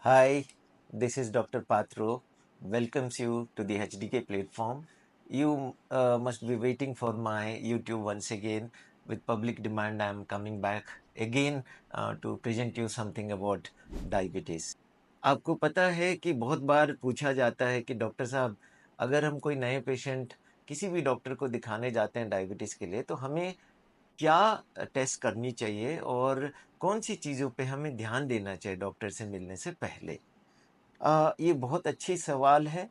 Hi, this is Dr. Patro. Welcomes you to the HDK platform. You must be waiting for my YouTube once again. With public demand, I am coming back again to present you something about diabetes. आपको पता है कि बहुत बार पूछा जाता है कि doctor साहब, अगर हम कोई नए पेशेंट किसी भी डॉक्टर को दिखाने जाते हैं डायबिटीज के लिए, तो हमें क्या टेस्ट करनी चाहिए और कौन सी चीज़ों पे हमें ध्यान देना चाहिए डॉक्टर से मिलने से पहले। ये बहुत अच्छी सवाल है।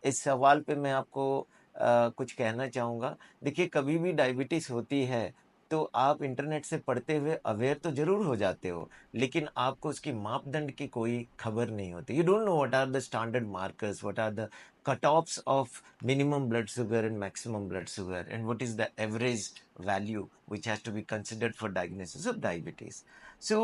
इस सवाल पे मैं आपको कुछ कहना चाहूँगा। देखिए, कभी भी डायबिटीज़ होती है, तो आप इंटरनेट से पढ़ते हुए अवेयर तो ज़रूर हो जाते हो, लेकिन आपको उसकी मापदंड की कोई खबर नहीं होती। You don't know what are the standard markers, what are the cut-offs of minimum blood sugar and maximum blood sugar, and what is the average value which has to be considered for diagnosis of diabetes. So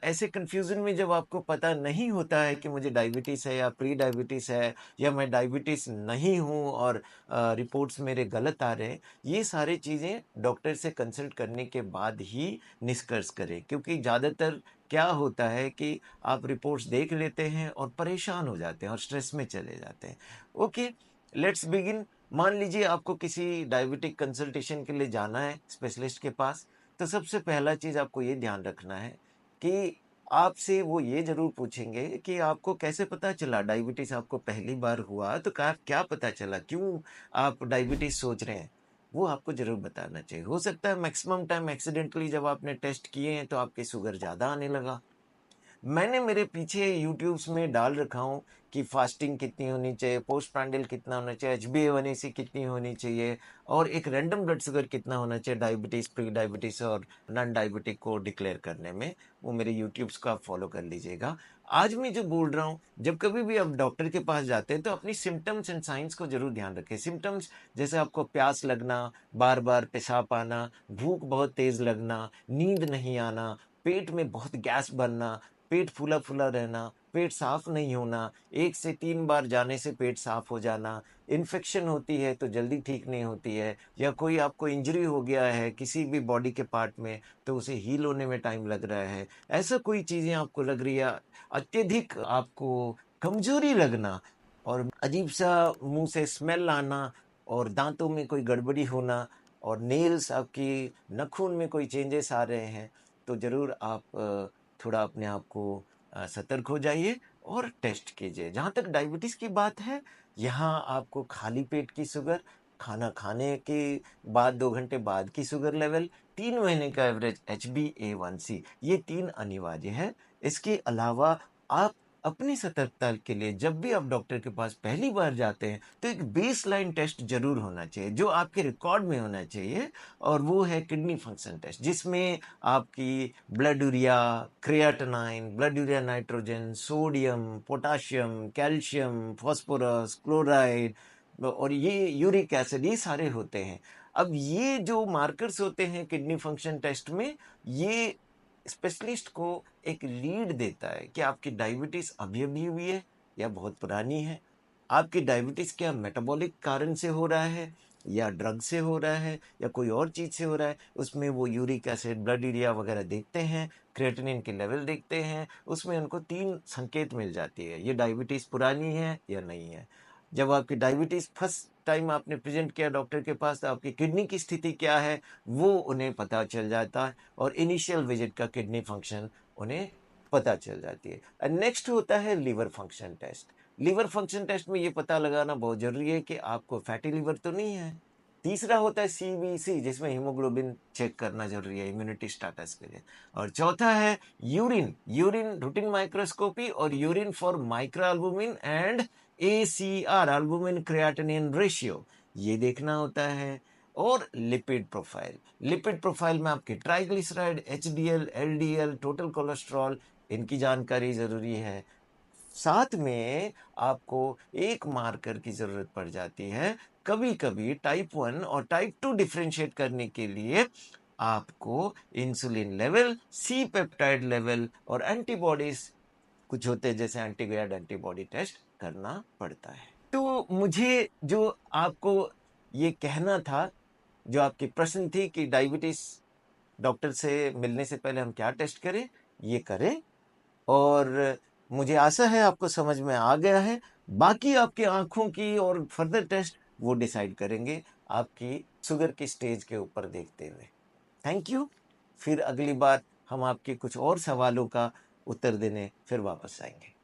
ऐसे confusion में जब आपको पता नहीं होता है कि मुझे डायबिटीज़ है या प्री डायबिटीज़ है या मैं डायबिटीज़ नहीं हूँ और रिपोर्ट्स मेरे गलत आ रहे हैं, ये सारी चीज़ें डॉक्टर से कंसल्ट करने के बाद ही निष्कर्ष करें, क्योंकि ज़्यादातर क्या होता है कि आप रिपोर्ट्स देख लेते हैं और परेशान हो जाते हैं और स्ट्रेस में चले जाते हैं। Okay, let's begin. मान लीजिए आपको किसी डायबिटिक कंसल्टेशन के लिए जाना है स्पेशलिस्ट के पास, तो सबसे पहला चीज़ आपको ये ध्यान रखना है कि आपसे वो ये ज़रूर पूछेंगे कि आपको कैसे पता चला डायबिटीज़ आपको पहली बार हुआ, तो क्या पता चला? क्यों आप डायबिटीज़ सोच रहे हैं? वो आपको ज़रूर बताना चाहिए। हो सकता है मैक्सिमम टाइम एक्सीडेंटली जब आपने टेस्ट किए हैं तो आपकी शुगर ज़्यादा आने लगा। मैंने मेरे पीछे यूट्यूब्स में डाल रखा हूँ कि फास्टिंग कितनी होनी चाहिए, पोस्ट प्रांडियल कितना होना चाहिए, HbA1c कितनी होनी चाहिए और एक रैंडम ब्लड शुगर कितना होना चाहिए डायबिटीज़, प्री डायबिटीज़ और नॉन डायबिटिक को डिक्लेयर करने में। वो मेरे यूट्यूब्स को आप फॉलो कर लीजिएगा। आज मैं जो बोल रहा हूँ, जब कभी भी आप डॉक्टर के पास जाते हैं तो अपनी सिम्टम्स एंड साइंस को ज़रूर ध्यान रखें। सिम्टम्स जैसे आपको प्यास लगना, बार-बार पेशाब आना, भूख बहुत तेज़ लगना, नींद नहीं आना, पेट में बहुत गैस बनना, पेट फूला-फूला रहना, पेट साफ नहीं होना, 1 से 3 बार जाने से पेट साफ हो जाना, इन्फेक्शन होती है तो जल्दी ठीक नहीं होती है, या कोई आपको इंजरी हो गया है किसी भी बॉडी के पार्ट में, तो उसे हील होने में टाइम लग रहा है। ऐसा कोई चीज़ें आपको लग रही है, अत्यधिक आपको कमज़ोरी लगना और अजीब-सा मुँह से स्मेल आना और दाँतों में कोई गड़बड़ी होना और नेल्स आपकी नाखून में कोई चेंजेस आ रहे हैं, तो ज़रूर आप थोड़ा अपने आप को सतर्क हो जाइए और टेस्ट कीजिए। जहाँ तक डायबिटीज़ की बात है, यहाँ आपको खाली पेट की शुगर, खाना खाने के बाद 2 घंटे बाद की शुगर लेवल, 3 महीने का एवरेज HbA1c, ये 3 अनिवार्य है। इसके अलावा आप अपनी सतर्कता के लिए जब भी आप डॉक्टर के पास पहली बार जाते हैं, तो एक बेसलाइन टेस्ट ज़रूर होना चाहिए, जो आपके रिकॉर्ड में होना चाहिए, और वो है किडनी फंक्शन टेस्ट, जिसमें आपकी blood urea, creatinine, blood urea nitrogen, sodium, potassium, calcium, phosphorus, chloride और ये यूरिक एसिड, ये सारे होते हैं। अब ये जो मार्कर्स होते हैं किडनी फंक्शन टेस्ट में, ये स्पेशलिस्ट को एक रीड देता है कि आपकी डायबिटीज़ अभी-अभी हुई है या बहुत पुरानी है। आपकी डायबिटीज़ क्या मेटाबॉलिक कारण से हो रहा है या ड्रग से हो रहा है या कोई और चीज़ से हो रहा है। उसमें वो यूरिक एसिड, ब्लड यूरिया वगैरह देखते हैं, क्रिएटिनिन के लेवल देखते हैं, उसमें उनको 3 संकेत मिल जाती है, ये डायबिटीज़ पुरानी है या नहीं है। जब आपकी डायबिटीज़ फर्स्ट टाइम आपने प्रेज़ेंट किया डॉक्टर के पास, तो आपकी किडनी की स्थिति क्या है, वो उन्हें पता चल जाता है और इनिशियल विज़िट का किडनी फंक्शन उन्हें पता चल जाती है। नेक्स्ट होता है liver function test. Liver function test में ये पता लगाना बहुत ज़रूरी है कि आपको फैटी लिवर तो नहीं है। तीसरा होता है सीबीसी, जिसमें हीमोग्लोबिन चेक करना ज़रूरी है इम्यूनिटी स्टेटस के लिए। और चौथा है यूरिन, यूरिन रूटीन माइक्रोस्कोपी और urine for micro albumin and ACR, albumin creatinine ratio, ये देखना होता है। और लिपिड प्रोफाइल, लिपिड प्रोफाइल में आपके triglyceride, HDL, LDL, total cholesterol, इनकी जानकारी ज़रूरी है। साथ में आपको एक मार्कर की ज़रूरत पड़ जाती है कभी-कभी, टाइप 1 और टाइप 2 डिफरेंशिएट करने के लिए आपको insulin level, C peptide level और एंटीबॉडीज कुछ होते हैं जैसे एंटीगोएड एंटीबॉडी टेस्ट करना पड़ता है। तो मुझे जो आपको ये कहना था, जो आपकी प्रश्न थी कि डायबिटीज डॉक्टर से मिलने से पहले हम क्या टेस्ट करें, ये करें। और मुझे आशा है आपको समझ में आ गया है। बाकी आपकी आंखों की और फर्दर टेस्ट वो डिसाइड करेंगे आपकी शुगर की स्टेज के ऊपर देखते हुए। Thank you. फिर अगली बार हम आपके कुछ और सवालों का उत्तर देने फिर वापस आएंगे।